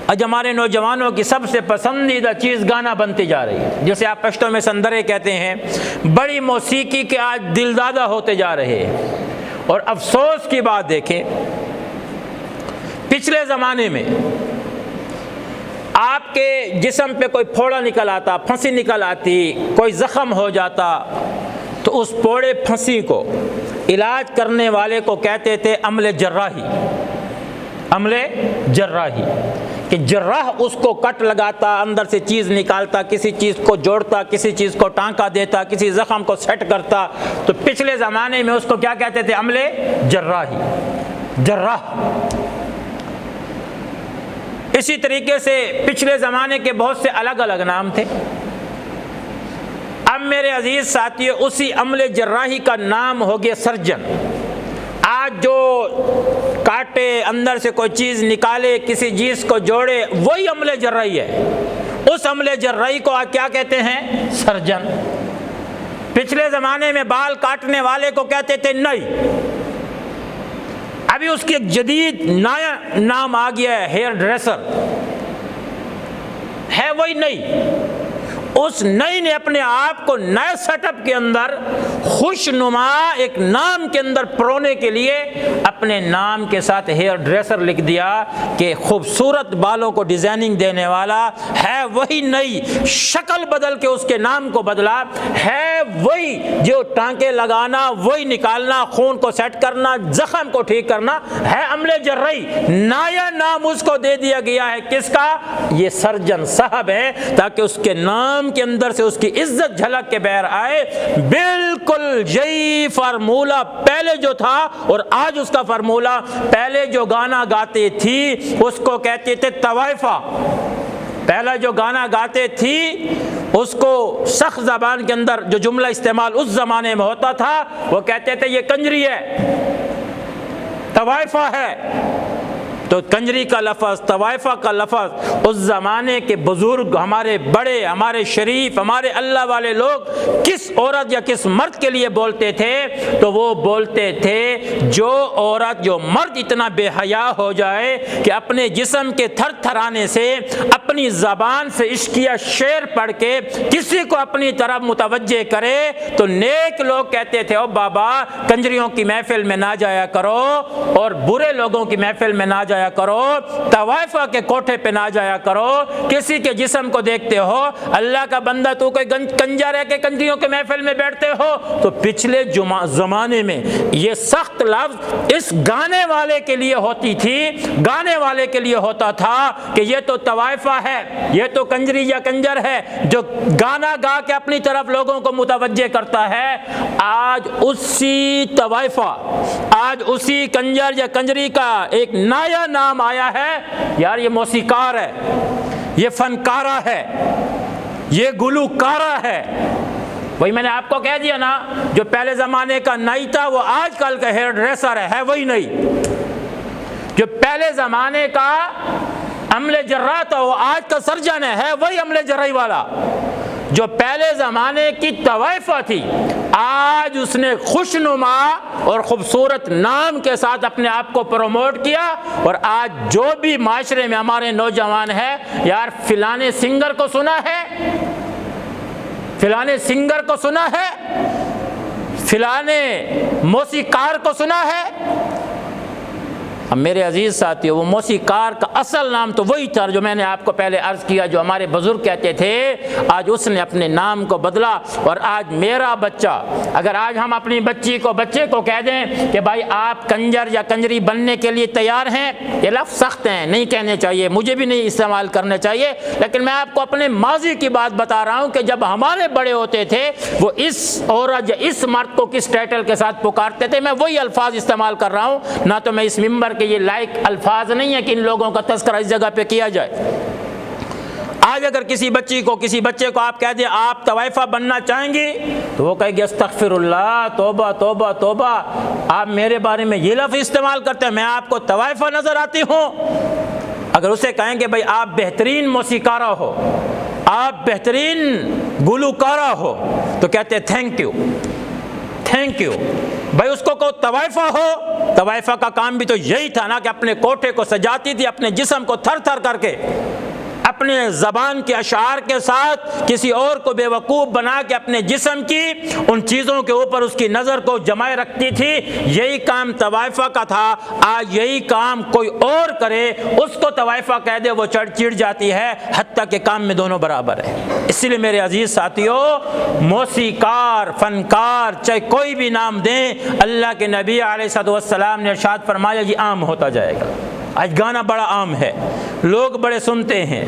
آج ہمارے نوجوانوں کی سب سے پسندیدہ چیز گانا بنتی جا رہی ہے، جسے آپ پشتو میں سندرے کہتے ہیں۔ بڑی موسیقی کے آج دلدادہ ہوتے جا رہے ہیں۔ اور افسوس کی بات دیکھیں، پچھلے زمانے میں آپ کے جسم پہ کوئی پھوڑا نکل آتا، پھنسی نکل آتی، کوئی زخم ہو جاتا، تو اس پھوڑے پھنسی کو علاج کرنے والے کو کہتے تھے عملِ جراحی۔ عملِ جراحی کہ جراح اس کو کٹ لگاتا، اندر سے چیز نکالتا، کسی چیز کو جوڑتا، کسی چیز کو ٹانکا دیتا، کسی زخم کو سیٹ کرتا۔ تو پچھلے زمانے میں اس کو کیا کہتے تھے؟ عملِ جراحی، جراح۔ اسی طریقے سے پچھلے زمانے کے بہت سے الگ الگ نام تھے۔ اب میرے عزیز ساتھیو، اسی عملِ جراحی کا نام ہو گیا سرجن۔ آج جو کاٹے، اندر سے کوئی چیز نکالے، کسی چیز کو جوڑے، وہی عملِ جراحی ہے۔ اس عملِ جراحی کو کیا کہتے ہیں؟ سرجن۔ پچھلے زمانے میں بال کاٹنے والے کو کہتے تھے نئی۔ ابھی اس کی ایک جدید نیا نام آ گیا ہے، ہیئر ڈریسر۔ ہے وہی نئی۔ اس نئی نے اپنے آپ کو نئے سیٹ اپ کے اندر خوش نما ایک نام کے اندر پرونے کے لیے اپنے نام کے ساتھ ہیئر ڈریسر لکھ دیا کہ خوبصورت بالوں کو ڈیزائننگ دینے والا ہے وہی نئی۔ شکل بدل کے اس کے نام کو بدلا، ہے وہی جو ٹانکے لگانا، وہی نکالنا، خون کو سیٹ کرنا، زخم کو ٹھیک کرنا، ہے عملِ جراحی۔ نیا نام اس کو دے دیا گیا ہے، کس کا؟ یہ سرجن صاحب ہے، تاکہ اس کے نام کے اندر سے اس کی عزت جھلک کے باہر آئے۔ بالکل یہی فارمولہ پہلے جو تھا اور آج اس کا فارمولہ، پہلے جو گانا گاتے تھی اس کو کہتے تھے طوائفہ۔ پہلا جو گانا گاتے تھی اس کو سخت زبان کے اندر جو جملہ استعمال اس زمانے میں ہوتا تھا وہ کہتے تھے یہ کنجری ہے، طوائفہ ہے۔ تو کنجری کا لفظ، طوائفہ کا لفظ اس زمانے کے بزرگ، ہمارے بڑے، ہمارے شریف، ہمارے اللہ والے لوگ کس عورت یا کس مرد کے لیے بولتے تھے؟ تو وہ بولتے تھے جو عورت، جو مرد اتنا بے حیا ہو جائے کہ اپنے جسم کے تھر تھرانے سے، اپنی زبان سے عشقیہ شعر پڑھ کے کسی کو اپنی طرف متوجہ کرے، تو نیک لوگ کہتے تھے او بابا کنجریوں کی محفل میں نہ جایا کرو اور برے لوگوں کی محفل میں نہ جایا کرو، طوائفہ کے کوٹھے پہ نہ جایا کرو، کسی کے جسم کو دیکھتے ہو اللہ کا بندہ تو کوئی کنجر ہے کہ کنجریوں کے محفل میں بیٹھتے ہو۔ تو پچھلے زمانے میں یہ سخت لفظ اس گانے والے کے لیے ہوتی تھی، گانے والے کے لیے ہوتا تھا کہ یہ تو طوائفہ ہے، یہ تو کنجری یا کنجر ہے جو گانا گا کے اپنی طرف لوگوں کو متوجہ کرتا ہے۔ آج اسی طوائفہ، آج اسی کنجر یا کنجری کا ایک نیا نام آیا ہے، یار یہ موسیقار ہے، یہ فنکارہ ہے، یہ گلوکارہ ہے۔ وہی میں نے آپ کو کہہ دیا نا، جو پہلے زمانے کا نئی تھا وہ آج کل کا ہیئر ڈریسر ہے وہی نئی۔ جو پہلے زمانے کا عملِ جراح تھا وہ آج کا سرجن ہے وہی عملِ جراحی والا۔ جو پہلے زمانے کی طوائفہ تھی آج اس نے خوشنما اور خوبصورت نام کے ساتھ اپنے آپ کو پروموٹ کیا، اور آج جو بھی معاشرے میں ہمارے نوجوان ہیں، یار فلانے سنگر کو سنا ہے، فلانے سنگر کو سنا ہے، فلانے موسیقار کو سنا ہے۔ اب میرے عزیز ساتھیو، وہ موسیقار کا اصل نام تو وہی تھا جو میں نے آپ کو پہلے عرض کیا، جو ہمارے بزرگ کہتے تھے۔ آج اس نے اپنے نام کو بدلا، اور آج میرا بچہ، اگر آج ہم اپنی بچے کو کہہ دیں کہ بھائی آپ کنجر یا کنجری بننے کے لیے تیار ہیں، یہ لفظ سخت ہیں، نہیں کہنے چاہیے، مجھے بھی نہیں استعمال کرنے چاہیے، لیکن میں آپ کو اپنے ماضی کی بات بتا رہا ہوں کہ جب ہمارے بڑے ہوتے تھے وہ اس عورت یا اس مرد کو کس ٹائٹل کے ساتھ پکارتے تھے، میں وہی الفاظ استعمال کر رہا ہوں، نہ تو میں اس ممبر کہ یہ لائق الفاظ نہیں ہے کہ ان لوگوں کا تذکرہ اس جگہ پہ کیا جائے۔ آج اگر کسی بچے کو آپ کہہ دیں آپ طوائفہ بننا چاہیں گی تو وہ کہے گی استغفر اللہ، توبہ توبہ توبہ، آپ میرے بارے میں یہ لفظ استعمال کرتے ہیں، میں آپ کو طوائفہ نظر آتی ہوں؟ اگر اسے کہیں گے بھائی آپ بہترین موسیقارہ ہو، آپ بہترین گلوکارہ ہو، تو کہتے ہیں تھینک یو، تھینک یو۔ بھائی اس کو طوائفہ ہو، طوائفہ کا کام بھی تو یہی تھا نا کہ اپنے کوٹھے کو سجاتی تھی، اپنے جسم کو تھر تھر کر کے اپنے زبان کے اشعار کے ساتھ کسی اور کو بے وقوف بنا کے اپنے جسم کی ان چیزوں کے اوپر اس کی نظر کو جمائے رکھتی تھی۔ یہی کام طوائفہ کا تھا۔ آج یہی کام کوئی اور کرے، اس کو طوائفہ کہہ دے، وہ چڑ جاتی ہے، حتیٰ کہ کام میں دونوں برابر ہے۔ اسی لیے میرے عزیز ساتھیوں، موسیقار، فنکار، چاہے کوئی بھی نام دیں، اللہ کے نبی علیہ السلام نے ارشاد فرمایا یہ عام ہوتا جائے گا۔ آج گانا بڑا عام ہے، لوگ بڑے سنتے ہیں۔